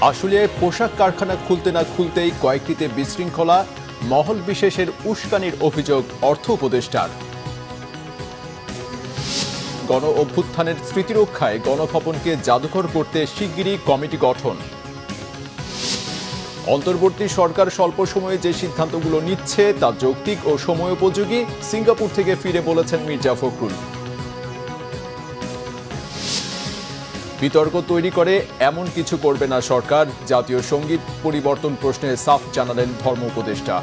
আশুলিয়ায় পোশাক কারখানা খুলতে না খুলতেই কয়েকটিতে বিশৃঙ্খলা, মহল বিশেষের উস্কানির অভিযোগ অর্থ উপদেষ্টার। গণ অভ্যুত্থানের স্মৃতিরক্ষায় গণভবনকে জাদুঘর করতে শিগগিরই কমিটি গঠন। অন্তর্বর্তী সরকার স্বল্প সময়ে যে সিদ্ধান্তগুলো নিচ্ছে তা যৌক্তিক ও সময়োপযোগী, সিঙ্গাপুর থেকে ফিরে বলেছেন মির্জা ফখরুল। বিতর্ক তৈরি করে এমন কিছু করবে না সরকার, জাতীয় সঙ্গীত পরিবর্তন প্রশ্নে সাফ জানালেন ধর্ম উপদেষ্টা।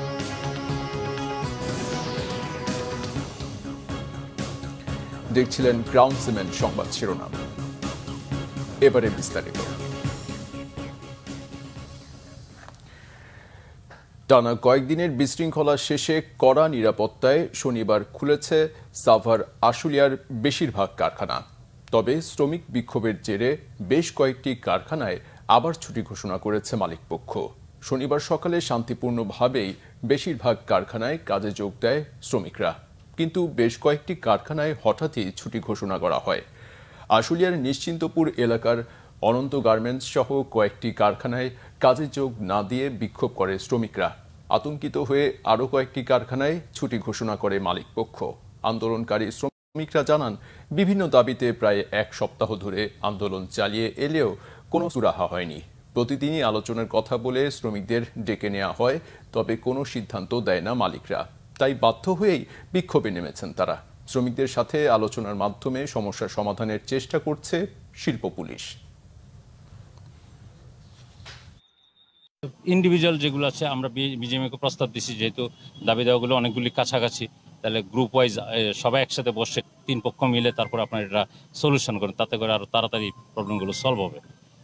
দেখছিলেন গ্রাউন্ড সিমেন্ট সংবাদ শিরোনাম, এবারে বিস্তারিত। টানা কয়েকদিনের বিশৃঙ্খলা শেষে কড়া নিরাপত্তায় শনিবার খুলেছে সাভার আশুলিয়ার বেশিরভাগ কারখানা। তবে শ্রমিক বিক্ষোভের জেরে বেশ কয়েকটি কারখানায় আবার ছুটি ঘোষণা করেছে মালিকপক্ষ। শনিবার সকালে শান্তিপূর্ণভাবেই বেশিরভাগ কারখানায় কাজে যোগ দেয় শ্রমিকরা, কিন্তু বেশ কয়েকটি কারখানায় হঠাৎই ছুটি ঘোষণা করা হয়। আশুলিয়ার নিশ্চিন্তপুর এলাকার অনন্ত গার্মেন্টস সহ কয়েকটি কারখানায় কাজে যোগ না দিয়ে বিক্ষোভ করে শ্রমিকরা। আতঙ্কিত হয়ে আরও কয়েকটি কারখানায় ছুটি ঘোষণা করে মালিকপক্ষ। আন্দোলনকারী শ্রমিকরা জানান, বিভিন্ন দাবিতে প্রায় এক সপ্তাহ ধরে আন্দোলন চালিয়ে এলেও কোনো সুরাহা হয়নি। প্রতিদিনই আলোচনার কথা বলে শ্রমিকদের ডেকে নেওয়া হয়, তবে কোনো সিদ্ধান্ত দেয় না মালিকরা। তাই বাধ্য হয়েই বিক্ষোভে নেমেছেন তারা। শ্রমিকদের সাথে আলোচনার মাধ্যমে সমস্যা সমাধানের চেষ্টা করছে শিল্প পুলিশ। ইন্ডিভিজুয়াল যেগুলো আছে আমরা বিজেএমকে প্রস্তাব দিচ্ছি, যেহেতু দাবি দেওয়াগুলো অনেকগুলি কাছাকাছি, তাহলে গ্রুপ ওয়াইজ সবাই একসাথে বসে তিন পক্ষ মিলে তারপর আপনার এটা সলিউশন করেন, তাতে করে আরো তাড়াতাড়ি প্রবলেমগুলো সলভ হবে।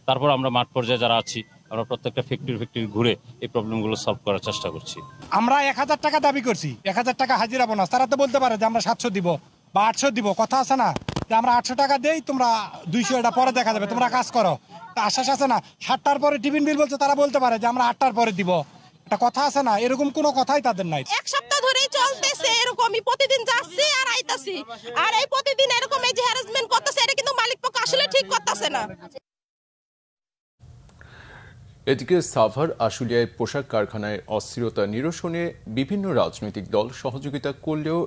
তারপর আমরা মাঠ পর্যায়ে যারা আছি আমরা প্রত্যেকটা ফ্যাক্টরি ঘুরে এই প্রবলেমগুলো সলভ করার চেষ্টা করছি। আমরা 1000 টাকা দাবি করছি, 1000 টাকা হাজিরা বোনাস। তারা তো বলতে পারে যে আমরা 700 দিব বা 800 দিব, কথা আছে না যে আমরা 800 টাকা দেই, তোমরা 200 এটা পরে দেখা যাবে, তোমরা কাজ করো। আশ্বাস আছে না, 7টার পরে টিফিন বিল বলছে, তারা বলতে পারে যে আমরা 8টার পরে দিব, একটা কথা আছে না, এরকম কোনো কথাই তাদের নাই। এক সপ্তাহ ধরেই চলতেছে এরকমই, প্রতিদিন যাচ্ছি আর আইতাছি, আর এই প্রতিদিন এরকম এই যে হ্যারাসমেন্ট করতেছে, এটা কিন্তু মালিক পক্ষ আসলে ঠিক করতেছে না। এদিকে সাভার আশুলিয়ায় পোশাক কারখানায় অস্থিরতা নিরসনে বিভিন্ন রাজনৈতিক দল সহযোগিতা করলেও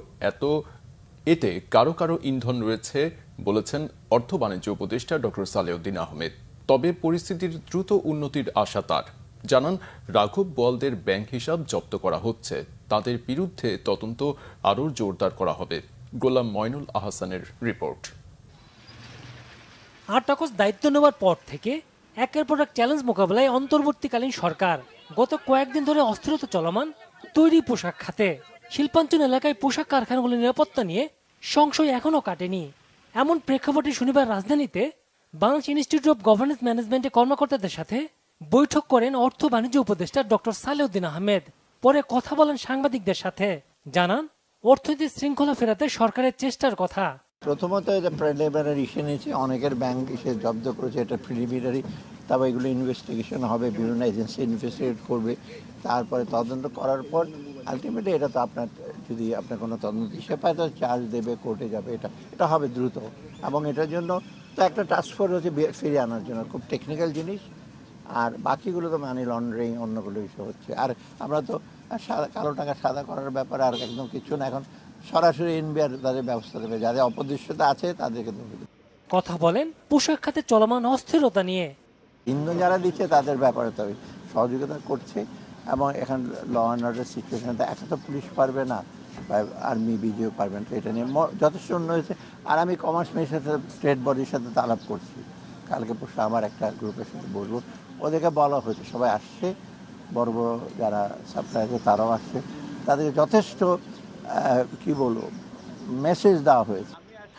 এতে কারো কারো ইন্ধন রয়েছে বলেছেন অর্থ বাণিজ্য উপদেষ্টা ডক্টর সালেউদ্দিন আহমেদ। তবে পরিস্থিতির দ্রুত উন্নতির আশা তার। জানান, রাঘব বোয়ালদের ব্যাংক হিসাব জব্দ করা হচ্ছে, তাদের বিরুদ্ধে তদন্ত আরও জোরদার করা হবে। গোলাম ময়নুল আহসানের রিপোর্ট। 8 আগস্ট দায়িত্ব নেওয়ার পর থেকে একের পর এক চ্যালেঞ্জ মোকাবেলায় অন্তর্বর্তীকালীন সরকার। গত কয়েকদিন ধরে অস্থিরতা চলমান তৈরি পোশাক খাতে। শিল্পাঞ্চল এলাকায় পোশাক কারখানাগুলির নিরাপত্তা নিয়ে সংশয় এখনও কাটেনি। এমন প্রেক্ষাপটে শনিবার রাজধানীতে বাংলাদেশ ইনস্টিটিউট অব গভর্নেন্স ম্যানেজমেন্টের কর্মকর্তাদের সাথে বৈঠক করেন অর্থ বাণিজ্য উপদেষ্টা ডক্টর সালেউদ্দিন আহমেদ। পরে কথা বলেন সাংবাদিকদের সাথে। জানান, অর্থনৈতিক শৃঙ্খলা ফেরাতে সরকারের চেষ্টার কথা। প্রথমত এটা প্রিলিমিনারি ইস্যু নিয়েছে, অনেকের ব্যাংক এসে জব্দ করেছে, এটা প্রিলিমিনারি। তারপর এগুলো ইনভেস্টিগেশন হবে, বিভিন্ন এজেন্সি ইনভেস্টিগেট করবে, তারপরে তদন্ত করার পর আলটিমেটলি এটা তো আপনার যদি আপনার কোনো তদন্ত হিসেবে পায় তো চার্জ দেবে, কোর্টে যাবে, এটা হবে দ্রুত। এবং এটার জন্য তো একটা টাস্ক ফোর্স হচ্ছে ফিরিয়ে আনার জন্য, খুব টেকনিক্যাল জিনিস। আর বাকিগুলো তো মানি লন্ডারিং অন্যগুলো ইস্যু হচ্ছে। আর আমরা তো কালো টাকা সাদা করার ব্যাপারে আর একদম কিছু না, এখন সরাসরি এনবিআর তাদের ব্যবস্থা দেবে, যাদের অপদৃশ্যতা আছে তাদেরকে দেবে। কথা বলেন পোশাক খাতে চলমান অস্থিরতা নিয়ে। ইন্ধন যারা দিচ্ছে তাদের ব্যাপারে তবে সহযোগিতা করছে। এবং এখন ল অ্যান্ড অর্ডার সিচুয়েশনটা একা তো পুলিশ পারবে না, বা আর্মি বিজিও পারবেন, তো এটা নিয়ে যথেষ্ট উন্নয়ন হয়েছে। আর আমি কমার্স মিনিস্ট্রির সাথে ট্রেড বডির সাথে আলাপ করছি, কালকে পরশু আমার একটা গ্রুপের সাথে বলবো, ওদেরকে বলা হয়েছে সবাই আসছে, বড় বড় যারা সাপ্লায়ার তারাও আসছে, তাদেরকে যথেষ্ট কি বলবো মেসেজ দেওয়া হয়েছে।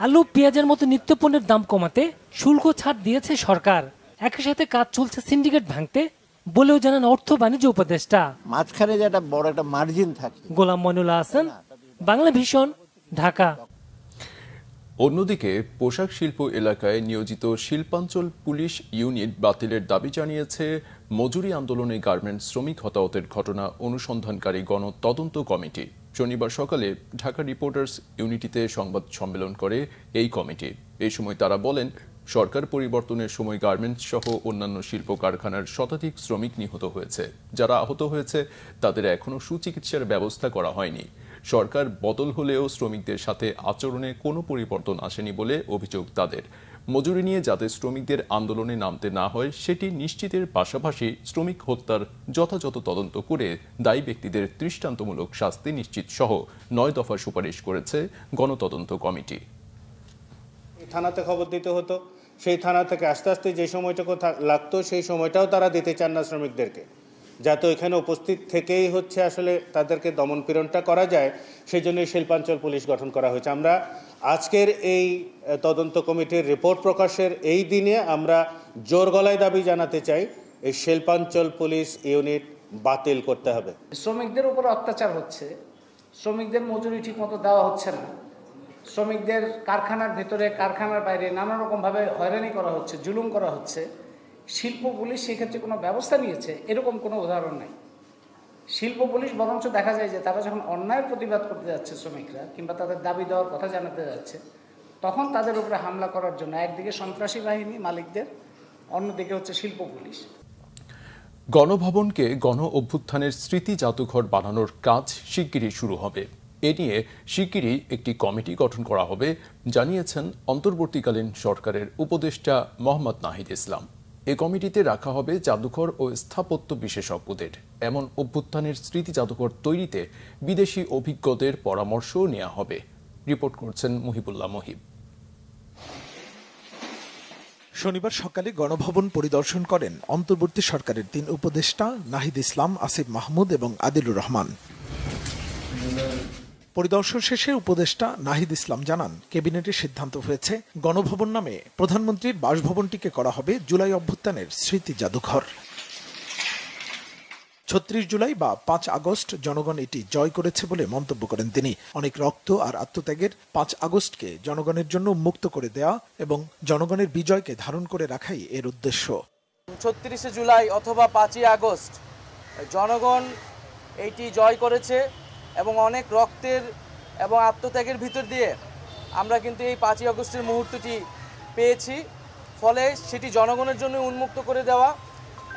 আলু পেঁয়াজের মতো নিত্যপণ্যের দাম কমাতে শুল্ক ছাড় দিয়েছে সরকার। একই সাথে কাজ চলছে সিন্ডিকেট ভাঙতে বলেও জানান অর্থ বাণিজ্য উপদেষ্টা। মাঝখানে যে একটা বড় একটা মার্জিন থাকে। গোলাম ময়নুল আহসান, বাংলা ভিশন, ঢাকা। অন্যদিকে পোশাক শিল্প এলাকায় নিয়োজিত শিল্পাঞ্চল পুলিশ ইউনিট বাতিলের দাবি জানিয়েছে মজুরি আন্দোলনে গার্মেন্টস শ্রমিক হতাহতের ঘটনা অনুসন্ধানকারী গণ তদন্ত কমিটি। শনিবার সকালে ঢাকা রিপোর্টার্স ইউনিটিতে সংবাদ সম্মেলন করে এই কমিটি। এই সময় তারা বলেন, সরকার পরিবর্তনের সময় গার্মেন্টস সহ অন্যান্য শিল্প কারখানার শতাধিক শ্রমিক নিহত হয়েছে। যারা আহত হয়েছে তাদের এখনও সুচিকিৎসার ব্যবস্থা করা হয়নি। সরকার বদল হলেও শ্রমিকদের সাথে আচরণে কোনো পরিবর্তন আসেনি বলে অভিযোগ তাদের। মজুরি নিয়ে যাতে শ্রমিকদের আন্দোলনে নামতে না হয় সেটি নিশ্চিতের পাশাপাশি শ্রমিক হত্যার যথাযথ তদন্ত করে দায়ী ব্যক্তিদের দৃষ্টান্তমূলক শাস্তি নিশ্চিত সহ 9 দফা সুপারিশ করেছে গণতদন্ত কমিটি। থানাতে খবর দিতে হতো, সেই থানা থেকে আস্তে আস্তে যে সময়টুকু লাগতো সেই সময়টাও তারা দিতে চান না শ্রমিকদেরকে, যাতে এখানে উপস্থিত থেকেই হচ্ছে আসলে তাদেরকে দমন পীড়নটা করা যায়। সেই জন্যই শিল্পাঞ্চল পুলিশ গঠন করা হয়েছে। আমরা আজকের এই তদন্ত কমিটির রিপোর্ট প্রকাশের এই দিনে আমরা জোর গলায় দাবি জানাতে চাই, এই শিল্পাঞ্চল পুলিশ ইউনিট বাতিল করতে হবে। শ্রমিকদের উপর অত্যাচার হচ্ছে, শ্রমিকদের মজুরি ঠিকমতো দেওয়া হচ্ছে না, শ্রমিকদের কারখানার ভিতরে কারখানার বাইরে নানা রকমভাবে হয়রানি করা হচ্ছে, জুলুম করা হচ্ছে। শিল্প পুলিশ সেক্ষেত্রে কোনো ব্যবস্থা নিয়েছে এরকম কোনো উদাহরণ নাই। শিল্প পুলিশ বরঞ্চ দেখা যায় যে তারা যখন অন্যায়ের প্রতিবাদ করতে যাচ্ছে শ্রমিকরা কিংবা তাদের দাবি দেওয়ার কথা জানাতে যাচ্ছে, তখন তাদের উপরে হামলা করার জন্য একদিকে সন্ত্রাসী বাহিনী মালিকদের, অন্যদিকে হচ্ছে শিল্প পুলিশ। গণভবনকে গণ অভ্যুত্থানের স্মৃতি জাদুঘর বানানোর কাজ শিগগিরই শুরু হবে। এ নিয়ে শিগগিরই একটি কমিটি গঠন করা হবে জানিয়েছেন অন্তর্বর্তীকালীন সরকারের উপদেষ্টা মোহাম্মদ নাহিদ ইসলাম। এ কমিটিতে রাখা হবে জাদুঘর ও স্থাপত্য বিশেষজ্ঞদের। এমন অভ্যুত্থানের স্মৃতি জাদুঘর তৈরিতে বিদেশি অভিজ্ঞদের পরামর্শও নেওয়া হবে। রিপোর্ট করছেন মুহিবুল্লাহ মহিব। শনিবার সকালে গণভবন পরিদর্শন করেন অন্তর্বর্তী সরকারের 3 উপদেষ্টা নাহিদ ইসলাম, আসিফ মাহমুদ এবং আদিলুর রহমান। পরিদর্শন শেষে উপদেষ্টা নাহিদ ইসলাম জানান, ক্যাবিনেটের সিদ্ধান্ত হয়েছে গণভবন নামে প্রধানমন্ত্রীর বাসভবনটিকে করা হবে জুলাই অভ্যুত্থানের স্মৃতি জাদুঘর। ৩৬ জুলাই বা 5 আগস্ট জনগণ এটি জয় করেছে বলে মন্তব্য করেন তিনি। অনেক রক্ত আর আত্মত্যাগের 5 আগস্টকে জনগণের জন্য মুক্ত করে দেয়া এবং জনগণের বিজয়কে ধারণ করে রাখাই এর উদ্দেশ্য। ৩৬ জুলাই অথবা 5 আগস্ট জনগণ এইটি জয় করেছে এবং অনেক রক্তের এবং আত্মত্যাগের ভিতর দিয়ে আমরা কিন্তু এই 5 আগস্টের মুহূর্তটি পেয়েছি। ফলে সেটি জনগণের জন্য উন্মুক্ত করে দেওয়া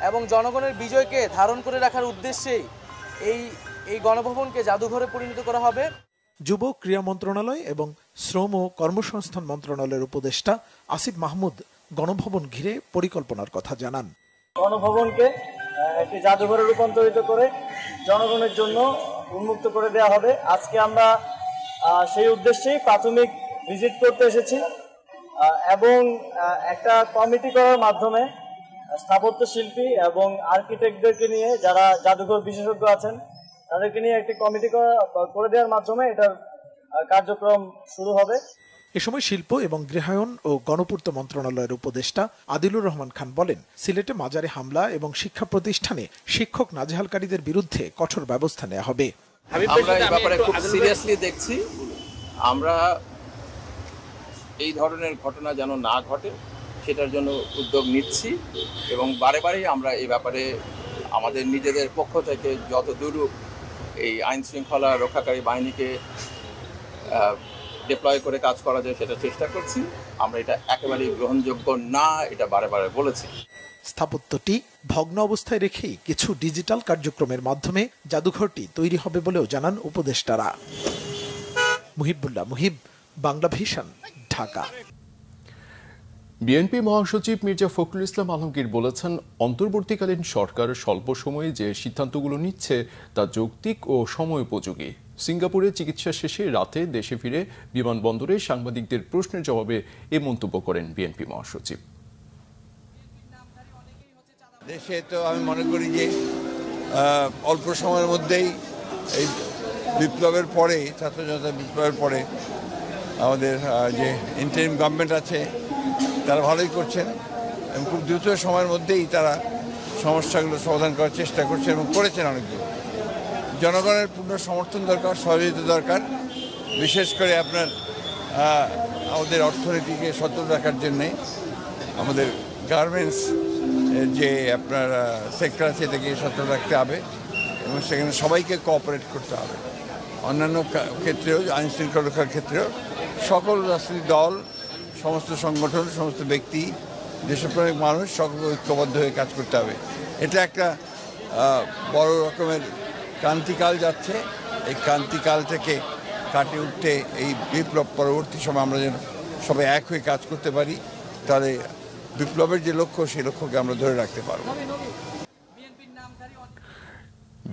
এবং জনগণের বিজয়কে ধারণ করে রাখার উদ্দেশ্যেই এই গণভবনকে জাদুঘরে পরিণত করা হবে। যুব ক্রীড়া মন্ত্রণালয় এবং শ্রম ও কর্মসংস্থান মন্ত্রণালয়ের উপদেষ্টা আসিফ মাহমুদ গণভবন ঘিরে পরিকল্পনার কথা জানান। গণভবনকে একটি জাদুঘরে রূপান্তরিত করে জনগণের জন্য উন্মুক্ত করে দেওয়া হবে। আজকে আমরা সেই উদ্দেশ্যেই প্রাথমিক ভিজিট করতে এসেছি এবং একটা কমিটি করার মাধ্যমে স্থাপত্য শিল্পী এবং আর্কিটেক্টদেরকে নিয়ে, যারা জাদুঘর বিশেষজ্ঞ আছেন, তাদেরকে নিয়ে একটি কমিটি করে দেওয়ার মাধ্যমে এটার কার্যক্রম শুরু হবে। এ সময় শিল্প এবং গৃহায়ন ও গণপূর্ত মন্ত্রণালয়ের উপদেষ্টা আদিলুর রহমান খান বলেন, সিলেটে মাজারে হামলা এবং শিক্ষা প্রতিষ্ঠানে শিক্ষক নাজেহালকারীদের বিরুদ্ধে কঠোর ব্যবস্থা নেওয়া হবে। আমরা এই ব্যাপারে খুব সিরিয়াসলি দেখছি। আমরা এই ধরনের ঘটনা যেন না ঘটে সেটার জন্য উদ্যোগ নিচ্ছি এবং বারে বারেই আমরা এই ব্যাপারে আমাদের নিজেদের পক্ষ থেকে যতদূর এই আইন শৃঙ্খলা রক্ষাকারী বাহিনীকে ডিপ্লয় করে কাজ করা যায় সেটা চেষ্টা করছি। আমরা এটা একেবারেই গ্রহণযোগ্য না, এটা বারে বারে বলেছি। স্থাপত্যটি ভগ্ন অবস্থায় রেখেই কিছু ডিজিটাল কার্যক্রমের মাধ্যমে জাদুঘরটি তৈরি হবে বলেও জানান উপদেষ্টারা। মুহিবুল্লাহ মুহিব, বাংলা ভিশন, ঢাকা। বিএনপি মহাসচিব মির্জা ফখরুল ইসলাম আলমগীর বলেছেন, অন্তর্বর্তীকালীন সরকার স্বল্প সময়ে যে সিদ্ধান্তগুলো নিচ্ছে তা যৌক্তিক ও সময়োপযোগী। সিঙ্গাপুরে চিকিৎসা শেষে রাতে দেশে ফিরে বিমানবন্দরে সাংবাদিকদের প্রশ্নের জবাবে এ মন্তব্য করেন বিএনপি মহাসচিব। দেশে তো আমি মনে করি যে অল্প সময়ের মধ্যেই এই বিপ্লবের পরে, ছাত্র জনতা বিপ্লবের পরে আমাদের যে ইন্টারিম গভর্নমেন্ট আছে তারা ভালোই করছেন এবং খুব দ্রুত সময়ের মধ্যেই তারা সমস্যাগুলো সমাধান করার চেষ্টা করছেন এবং করেছেন অনেকগুলো। জনগণের পূর্ণ সমর্থন দরকার, সহযোগিতা দরকার, বিশেষ করে আপনার আমাদের অর্থনীতিকে সচল রাখার জন্যে আমাদের গার্মেন্টস যে আপনার সেক্টর আছে এটাকে সচল রাখতে হবে এবং সেখানে সবাইকে কোঅপারেট করতে হবে। অন্যান্য ক্ষেত্রেও, আইন শৃঙ্খলা রক্ষার ক্ষেত্রেও সকল রাজনৈতিক দল সমস্ত সংগঠন, সমস্ত ব্যক্তি, দেশপ্রেমিক মানুষ সকলকে ঐক্যবদ্ধ হয়ে কাজ করতে হবে। এটা একটা বড় রকমের ক্রান্তিকাল যাচ্ছে। এই ক্রান্তিকাল থেকে কাটিয়ে উঠতে এই বিপ্লব পরবর্তী সময় আমরা যেন সবাই এক হয়ে কাজ করতে পারি, তাহলে বিপ্লবের যে লক্ষ্য সেই লক্ষ্যকে আমরা ধরে রাখতে পারব।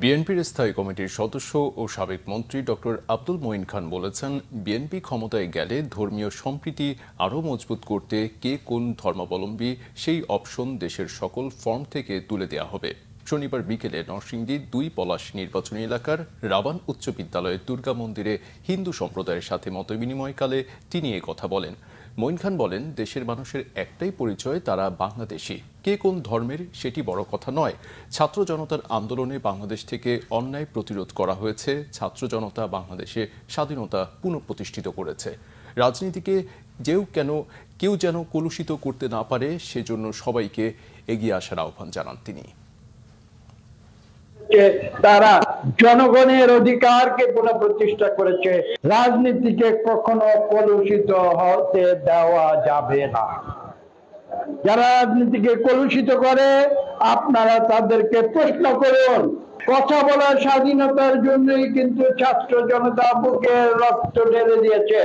বিএনপির স্থায়ী কমিটির সদস্য ও সাবেক মন্ত্রী ডক্টর আব্দুল মঈন খান বলেছেন, বিএনপি ক্ষমতায় গেলে ধর্মীয় সম্প্রীতি আরও মজবুত করতে কে কোন ধর্মাবলম্বী সেই অপশন দেশের সকল ফর্ম থেকে তুলে দেওয়া হবে। শনিবার বিকেলে নরসিংদী ২ পলাশ নির্বাচনী এলাকার রাবান উচ্চ বিদ্যালয়ের দুর্গা মন্দিরে হিন্দু সম্প্রদায়ের সাথে মতবিনিময়কালে তিনি কথা বলেন। মঈন খান বলেন, দেশের মানুষের একটাই পরিচয়, তারা বাংলাদেশি। কে কোন ধর্মের সেটি বড় কথা নয়। ছাত্র জনতার আন্দোলনে বাংলাদেশ থেকে অন্যায় প্রতিরোধ করা হয়েছে। ছাত্র জনতা বাংলাদেশে স্বাধীনতা পুনঃপ্রতিষ্ঠিত করেছে। রাজনীতিকে কেউ যেন কলুষিত করতে না পারে, সেজন্য সবাইকে এগিয়ে আসার আহ্বান জানান তিনি। তারা জনগণের অধিকারকে পুনঃপ্রতিষ্ঠা করেছে। রাজনীতিকে কখনো কলুষিত হতে দেওয়া যাবে না। যারা রাজনীতিকে কলুষিত করে আপনারা তাদেরকে প্রশ্ন করুন। কথা বলার স্বাধীনতার জন্যই কিন্তু ছাত্র জনতা বুকে রক্ত ঢেলে দিয়েছে।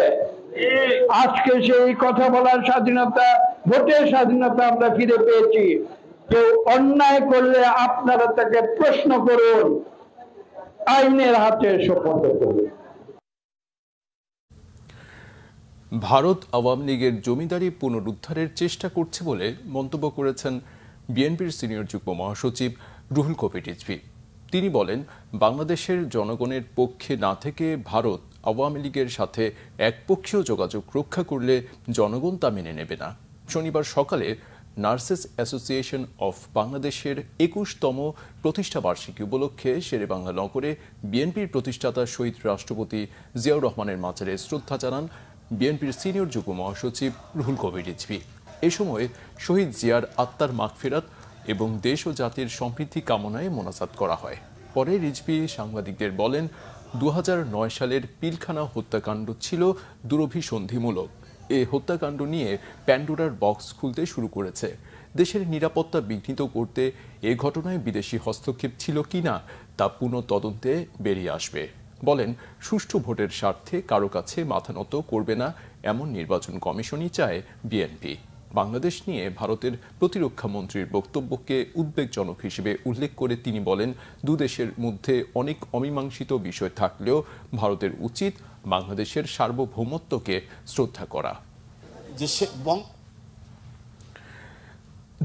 আজকে সেই কথা বলার স্বাধীনতা, ভোটের স্বাধীনতা আমরা ফিরে পেয়েছি। কেউ অন্যায় করলে আপনারা তাকে প্রশ্ন করুন, আইনের হাতে সোপর্দ করুন। ভারত আওয়ামী লীগের জমিদারি পুনরুদ্ধারের চেষ্টা করছে বলে মন্তব্য করেছেন বিএনপির সিনিয়র যুগ্ম মহাসচিব রুহুল কবির রিজভী। তিনি বলেন, বাংলাদেশের জনগণের পক্ষে না থেকে ভারত আওয়ামী লীগের সাথে একপক্ষীয় যোগাযোগ রক্ষা করলে জনগণ তা মেনে নেবে না। শনিবার সকালে নার্সেস অ্যাসোসিয়েশন অফ বাংলাদেশের ২১তম প্রতিষ্ঠা বার্ষিকী উপলক্ষে শেরেবাংলা নগরে বিএনপির প্রতিষ্ঠাতা শহীদ রাষ্ট্রপতি জিয়াউর রহমানের মাজারে শ্রদ্ধা জানান বিএনপির সিনিয়র যুগ্ম মহাসচিব রুহুল কবির রিজভী। এ সময় শহীদ জিয়ার আত্মার মাগফিরাত এবং দেশ ও জাতির সমৃদ্ধি কামনায় মোনাজাত করা হয়। পরে রিজভী সাংবাদিকদের বলেন, ২০০৯ সালের পিলখানা হত্যাকাণ্ড ছিল দুরভিসন্ধিমূলক। এ হত্যাকাণ্ড নিয়ে প্যান্ডোরার বক্স খুলতে শুরু করেছে। দেশের নিরাপত্তা বিঘ্নিত করতে এ ঘটনায় বিদেশি হস্তক্ষেপ ছিল কিনা তা পুনঃ তদন্তে বেরিয়ে আসবে। বলেন, সুষ্ঠু ভোটের স্বার্থে কারো কাছে মাথা নত করবে না, এমন নির্বাচন কমিশনই চায় বিএনপি। বাংলাদেশ নিয়ে ভারতের প্রতিরক্ষা মন্ত্রীর বক্তব্যকে উদ্বেগজনক হিসেবে উল্লেখ করে তিনি বলেন, দুদেশের মধ্যে অনেক অমীমাংসিত বিষয় থাকলেও ভারতের উচিত বাংলাদেশের সার্বভৌমত্বকে শ্রদ্ধা করা।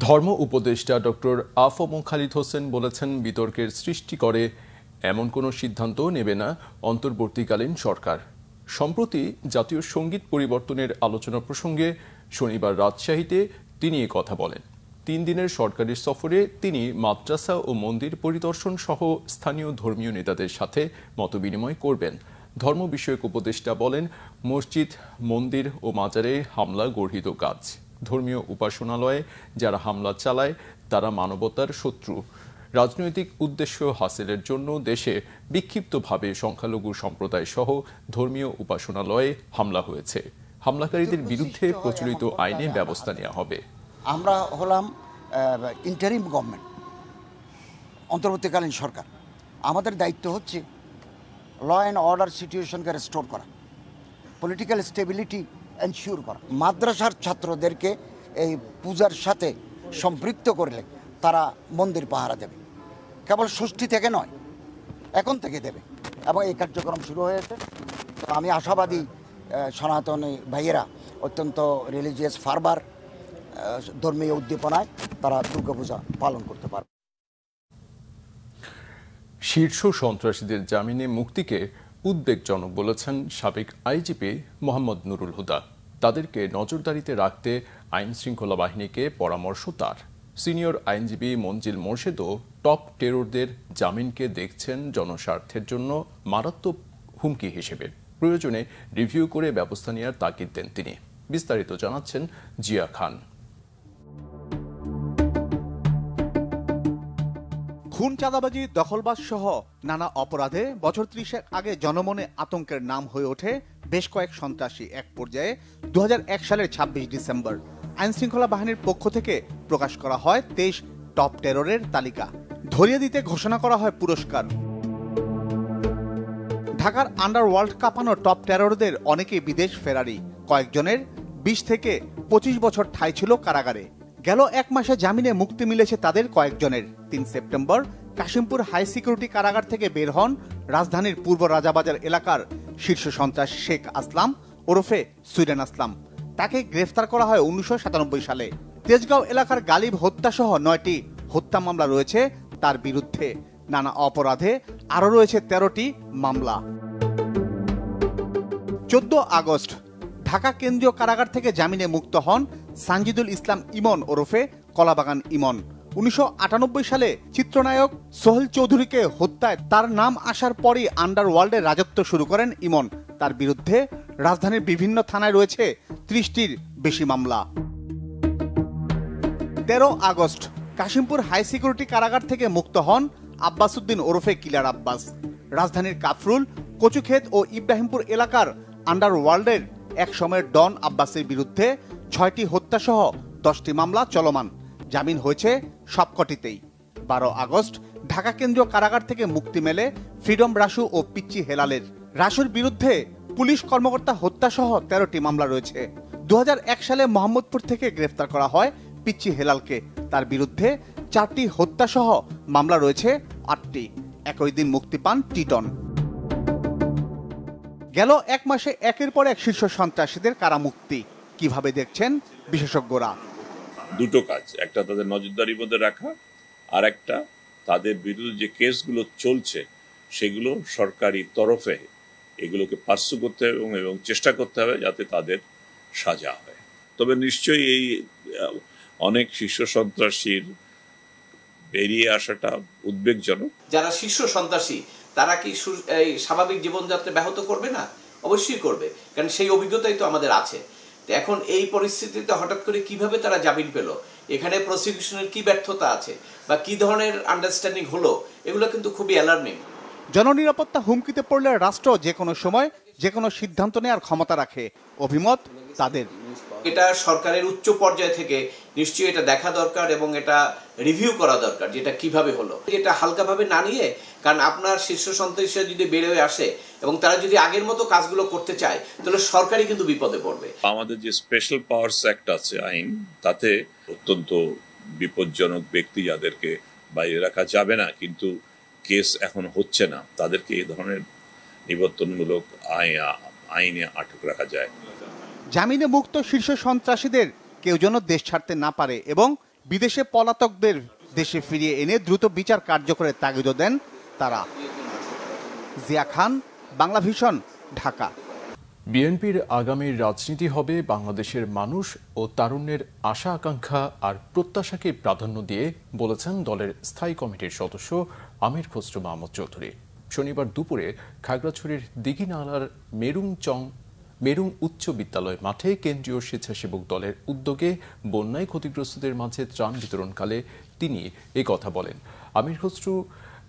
ধর্ম উপদেষ্টা ডক্টর আফম খালিদ হোসেন বলেছেন, বিতর্কের সৃষ্টি করে এমন কোনো সিদ্ধান্ত নেবে না অন্তর্বর্তীকালীন সরকার। সম্প্রতি জাতীয় সঙ্গীত পরিবর্তনের আলোচনা প্রসঙ্গে শনিবার রাজশাহীতে তিনি এ কথা বলেন। ৩ দিনের সরকারি সফরে তিনি মাদ্রাসা ও মন্দির পরিদর্শন সহ স্থানীয় ধর্মীয় নেতাদের সাথে মতবিনিময় করবেন। ধর্ম বিষয়ক উপদেষ্টা বলেন, মসজিদ, মন্দির ও মাজারে হামলা গর্হিত কাজ। ধর্মীয় উপাসনালয়ে যারা হামলা চালায় তারা মানবতার শত্রু। রাজনৈতিক উদ্দেশ্য হাসিলের জন্য দেশে বিক্ষিপ্তভাবে সংখ্যালঘু সম্প্রদায় সহ ধর্মীয় উপাসনালয়ে হামলা হয়েছে। হামলাকারীদের বিরুদ্ধে প্রচলিত আইনে ব্যবস্থা নেওয়া হবে। আমরা হলাম ইন্টারিম গভর্নমেন্ট, অন্তর্বর্তীকালীন সরকার। আমাদের দায়িত্ব হচ্ছে ল অ্যান্ড অর্ডার সিচুয়েশনকে রেস্টোর করা, পলিটিক্যাল স্টেবিলিটি এনশিওর করা। মাদ্রাসার ছাত্রদেরকে এই পূজার সাথে সম্পৃক্ত করলে তারা মন্দির পাহারা দেবে, কেবল ষষ্ঠী থেকে নয়, এখন থেকে দেবে, এবং এই কার্যক্রম শুরু হয়েছে। তো আমি আশাবাদী সনাতনী ভাইয়েরা অত্যন্ত রিলিজিয়াস ফারবার, ধর্মীয় উদ্দীপনায় তারা দুর্গাপূজা পালন করতে পারবে। শীর্ষ সন্ত্রাসীদের জামিনে মুক্তিকে উদ্বেগজনক বলেছেন সাবেক আইজিপি মোহাম্মদ নুরুল হুদা। তাদেরকে নজরদারিতে রাখতে আইন শৃঙ্খলা বাহিনীকে পরামর্শ তার। সিনিয়র আইনজীবী মঞ্জিল মোর্শেদও টপ টেররদের জামিনকে দেখছেন জনস্বার্থের জন্য মারাত্মক হুমকি হিসেবে। প্রয়োজনে রিভিউ করে ব্যবস্থা নেওয়ার তাগিদ দেন তিনি। বিস্তারিত জানাচ্ছেন জিয়া খান। খুন, চাঁদাবাজি, দখলবাজ সহ নানা অপরাধে বছর ৩০ আগে জনমনে আতঙ্কের নাম হয়ে ওঠে বেশ কয়েক সন্ত্রাসী এক পর্যায়ে 2001 সালের 26 ডিসেম্বর আইনশৃঙ্খলা বাহিনীর পক্ষ থেকে প্রকাশ করা হয় 23 টপ টেররের তালিকা। ধরিয়ে দিতে ঘোষণা করা হয় পুরস্কার। ঢাকার আন্ডারওয়ার্ল্ড কাঁপানো টপ টেররদের অনেকেই বিদেশ ফেরারি, কয়েকজনের 20 থেকে 25 বছর ঠাঁই ছিল কারাগারে। গেল এক মাসে জামিনে মুক্তি মিলেছে তাদের কয়েকজনের। 3 সেপ্টেম্বর কাশিমপুর হাই সিকিউরিটি কারাগার থেকে বের হন রাজধানীর পূর্ব রাজাবাজার এলাকার শীর্ষ সন্ত্রাসী শেখ আসলাম ওরফে সুইডেন আসলাম। তাকে গ্রেফতার করা হয় 1997 সালে। তেজগাঁও এলাকার গালিব হত্যাসহ 9টি হত্যা মামলা রয়েছে তার বিরুদ্ধে। নানা অপরাধে আরও রয়েছে 13টি মামলা। 14 আগস্ট ঢাকা কেন্দ্রীয় কারাগার থেকে জামিনে মুক্ত হন সানজিদুল ইসলাম ইমন ওরফে কলাবাগান ইমন। 1998 সালে চিত্রনায়ক সোহেল চৌধুরীকে হত্যায় তার নাম আসার পরই আন্ডারওয়ার্ল্ডের রাজত্ব শুরু করেন ইমন। তার বিরুদ্ধে রাজধানীর বিভিন্ন থানায় রয়েছে 30টির বেশি মামলা। 13 আগস্ট কাশিমপুর হাই সিকিউরিটি কারাগার থেকে মুক্ত হন আব্বাস উদ্দিন ওরফে কিলার আব্বাস। রাজধানীর কাফরুল, কচুক্ষেত ও ইব্রাহিমপুর এলাকার আন্ডারওয়ার্ল্ডের এক সময়ের ডন আব্বাসের বিরুদ্ধে 6টি হত্যাসহ 10টি মামলা চলমান। জামিন হয়েছে সবকটিতেই। 12 আগস্ট ঢাকা কেন্দ্রীয় কারাগার থেকে মুক্তি মেলে ফ্রিডম রাসু ও পিচ্চি হেলালের। রাসুর বিরুদ্ধে পুলিশ কর্মকর্তা হত্যাসহ 13টি মামলা রয়েছে। 2001 সালে মোহাম্মদপুর থেকে গ্রেফতার করা হয় পিচ্চি হেলালকে। তার বিরুদ্ধে 4টি হত্যাসহ মামলা রয়েছে 8টি। একই দিন মুক্তি পান টিটন। গেল এক মাসে একের পর এক শীর্ষ সন্ত্রাসীদের কারামুক্তি কিভাবে দেখছেন বিশেষজ্ঞরা? দুটো কাজ, একটা তাদের নজরদারির মধ্যে রাখা, আর একটা তাদের বিরুদ্ধে যে কেসগুলো চলছে সেগুলো সরকারি তরফে এগুলোকে পার্সু করতে হবে এবং চেষ্টা করতে হবে যাতে তাদের সাজা হয়। তবে নিশ্চয়ই এই অনেক শীর্ষ সন্ত্রাসীর বেরিয়ে আসাটা উদ্বেগজনক। যারা শীর্ষ সন্ত্রাসী তারা কি এই স্বাভাবিক জীবনযাত্রা ব্যাহত করবে না? অবশ্যই করবে, কারণ সেই অভিজ্ঞতাই তো আমাদের আছে। এখন এই পরিস্থিতিতে হঠাৎ করে কিভাবে তারা জামিন পেল, এখানে প্রসিকিউশনের কি ব্যর্থতা আছে বা কি ধরনের আন্ডারস্ট্যান্ডিং হলো, এগুলো কিন্তু খুবই অ্যালার্মিং। জননিরাপত্তা হুমকিতে পড়লে রাষ্ট্র যে কোনো সময় যে কোনো সিদ্ধান্ত নেওয়ার ক্ষমতা রাখে, অভিমত তাদের। এটা সরকারের উচ্চ পর্যায় থেকে নিশ্চয়ই এটা দেখা দরকার এবং এটা রিভিউ করা দরকার যেটা কিভাবে হলো। এটা হালকাভাবে না নিয়ে, কারণ আপনার শীর্ষ সন্ত্রাসীরা যদি বের হয়ে আসে এবং তারা যদি আগের মতো কাজগুলো করতে চায় তাহলে সরকারই কিন্তু বিপদে পড়বে। আমাদের যে স্পেশাল পাওয়ার্স অ্যাক্ট আছে আইন, তাতে অত্যন্ত বিপজ্জনক ব্যক্তি যাদেরকে বাইরে রাখা যাবে না কিন্তু কেস এখন হচ্ছে না, তাদেরকে এই ধরনের নিবর্তনমূলক আইনে আটক রাখা যায়। জামিনে মুক্ত শীর্ষ সন্ত্রাসীদের কেউ যেন দেশ ছাড়তে না পারে এবং বিদেশে পলাতকদের দেশে ফিরিয়ে এনে দ্রুত বিচার কার্যকরের তাগিদ দেন তারা। জিয়া খান, বাংলা ভিশন, ঢাকা। বিএনপির আগামীর রাজনীতি হবে বাংলাদেশের মানুষ ও তারুণ্যের আশা আকাঙ্ক্ষা আর প্রত্যাশাকে প্রাধান্য দিয়ে, বলেছেন দলের স্থায়ী কমিটির সদস্য আমির খসরু মাহমুদ চৌধুরী। শনিবার দুপুরে খাগড়াছড়ির দিঘিনালার মেরুং উচ্চ বিদ্যালয় মাঠে কেন্দ্রীয় স্বেচ্ছাসেবক দলের উদ্যোগে বন্যায় ক্ষতিগ্রস্তদের মাঝে ত্রাণ বিতরণকালে তিনি এ কথা বলেন। আমির খসরু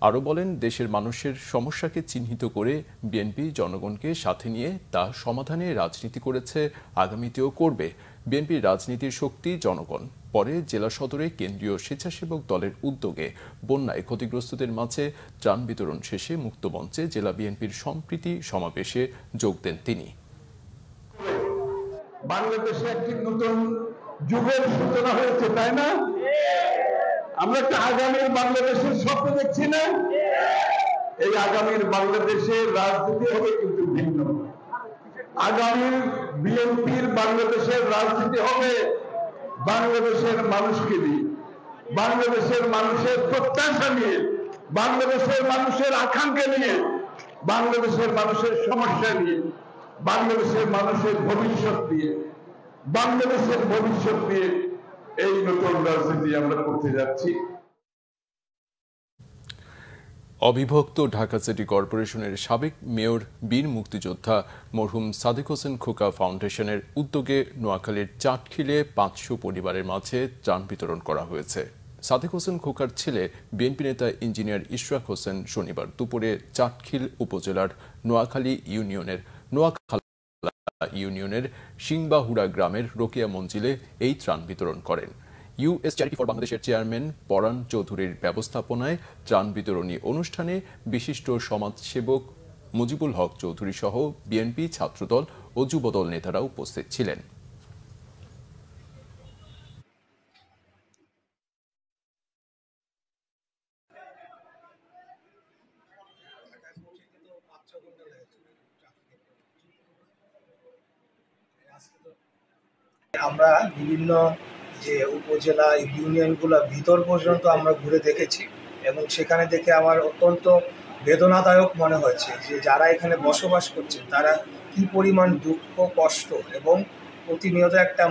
আরও বলেন, দেশের মানুষের সমস্যাকে চিহ্নিত করে বিএনপি জনগণকে সাথে নিয়ে তা সমাধানে রাজনীতি করেছে, আগামীতেও করবে। বিএনপির রাজনীতির শক্তি জনগণ। পরে জেলা সদরে কেন্দ্রীয় স্বেচ্ছাসেবক দলের উদ্যোগে বন্যায় ক্ষতিগ্রস্তদের মাঝে ত্রাণ বিতরণ শেষে মুক্তমঞ্চে জেলা বিএনপির সম্প্রীতি সমাবেশে যোগ দেন তিনি। বাংলাদেশে একটি নতুন যুগের সূচনা হয়েছে, তাই না? আমরা একটা আগামীর বাংলাদেশের স্বপ্ন দেখছি না? এই আগামীর বাংলাদেশের রাজনীতি হবে কিন্তু ভিন্ন। আগামীর বিএনপির বাংলাদেশের রাজনীতি হবে বাংলাদেশের মানুষকে নিয়ে, বাংলাদেশের মানুষের প্রত্যাশা নিয়ে, বাংলাদেশের মানুষের আকাঙ্ক্ষা নিয়ে, বাংলাদেশের মানুষের সমস্যা নিয়ে, বাংলাদেশের মানুষের ভবিষ্যৎ নিয়ে, বাংলাদেশের ভবিষ্যৎ নিয়ে এই নতুন রাজনীতি আমরা করতে যাচ্ছি। অবিভক্ত ঢাকা সিটি কর্পোরেশনের সাবেক মেয়র বীর মুক্তিযোদ্ধা মরহুম সাদেক হোসেন খোকা ফাউন্ডেশনের উদ্যোগে নোয়াখালীর চাটখিলে 500 পরিবারের মাঝে ত্রাণ বিতরণ করা হয়েছে। সাদেক হোসেন খোকার ছেলে বিএনপি নেতা ইঞ্জিনিয়ার ইশরাক হোসেন শনিবার দুপুরে চাটখিল উপজেলার নোয়াখালী ইউনিয়নের নোয়াখালী ইউনিয়নের সিংবাহুড়া গ্রামের রোকেয়া মঞ্জিলে এই ত্রাণ বিতরণ করেন। ইউএস চ্যারিটি ফর বাংলাদেশের চেয়ারম্যান পরাণ চৌধুরীর ব্যবস্থাপনায় ত্রাণ বিতরণী অনুষ্ঠানে বিশিষ্ট সমাজসেবক মুজিবুল হক চৌধুরী সহ বিএনপি, ছাত্রদল ও যুবদল নেতারা উপস্থিত ছিলেন। আমরা বিভিন্ন যে উপজেলা ইউনিয়নগুলোর ভিতর পর্যন্ত আমরা ঘুরে দেখেছি এবং সেখানে দেখে আমার অত্যন্ত বেদনাদায়ক মনে হয়েছে যে যারা এখানে বসবাস করছেন তারা কি পরিমাণ দুঃখ, কষ্ট এবং প্রতিনিয়ত একটা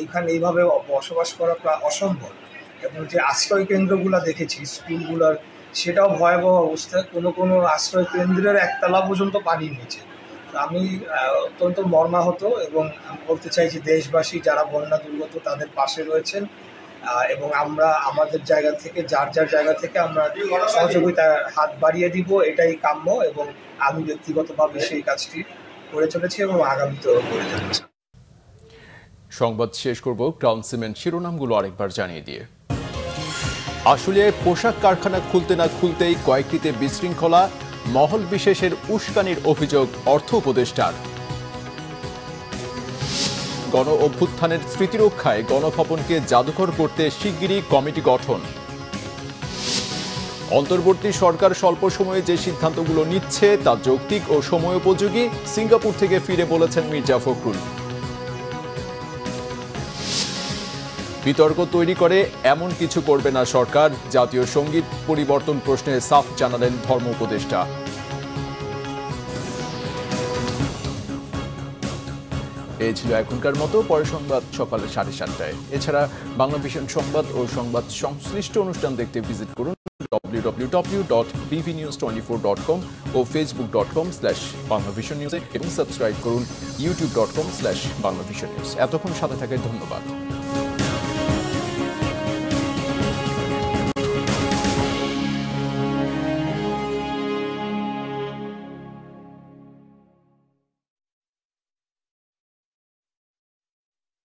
এইখানে এইভাবে বসবাস করা প্রায় অসম্ভব। এবং যে আশ্রয় কেন্দ্রগুলো দেখেছি স্কুলগুলোর, সেটাও ভয়াবহ অবস্থা। কোনো আশ্রয় কেন্দ্রের একতলা পর্যন্ত পানির নিচে। আমি অত্যন্ত মর্মাহত এবং আমি বলতে চাই যে দেশবাসী যারা বন্যা দুর্গত তাদের পাশে রয়েছেন এবং আমরা আমাদের জায়গা থেকে যার জায়গা থেকে আমরা সহযোগিতার হাত বাড়িয়ে দিব, এটাই কাম্য। এবং আমি ব্যক্তিগতভাবে সেই কাজটি করে চলেছি এবং আগামীতেও করে যাচ্ছি। সংবাদ শেষ করব ক্রাউন সিমেন্ট শিরোনামগুলো আরেকবার জানিয়ে দিয়ে। আশুলিয়ায় পোশাক কারখানা খুলতে না খুলতেই কয়েকটিতে বিশৃঙ্খলা, মহল বিশেষের উস্কানির অভিযোগ অর্থ উপদেষ্টার। গণ অভ্যুত্থানের স্মৃতিরক্ষায় গণভবনকে জাদুঘর করতে শিগগিরই কমিটি গঠন। অন্তর্বর্তী সরকার স্বল্প সময়ে যে সিদ্ধান্তগুলো নিচ্ছে তা যৌক্তিক ও সময়োপযোগী, সিঙ্গাপুর থেকে ফিরে বলেছেন মির্জা ফখরুল। বিতর্ক তৈরি করে এমন কিছু করবে না সরকার, জাতীয় সঙ্গীত পরিবর্তন প্রশ্নে সাফ জানালেন ধর্ম উপদেষ্টা। এই ছিল এখনকার মতো, পরের সংবাদ সকাল 7:30টায়। এছাড়া বাংলা ভিশন সংবাদ ও সংবাদ সংশ্লিষ্ট অনুষ্ঠান দেখতে ভিজিট করুন www.bvnews24.com ও facebook.com/banglavisionnews এবং সাবস্ক্রাইব করুন youtube.com/banglavisionnews। এতক্ষণ সাথে থাকার ধন্যবাদ।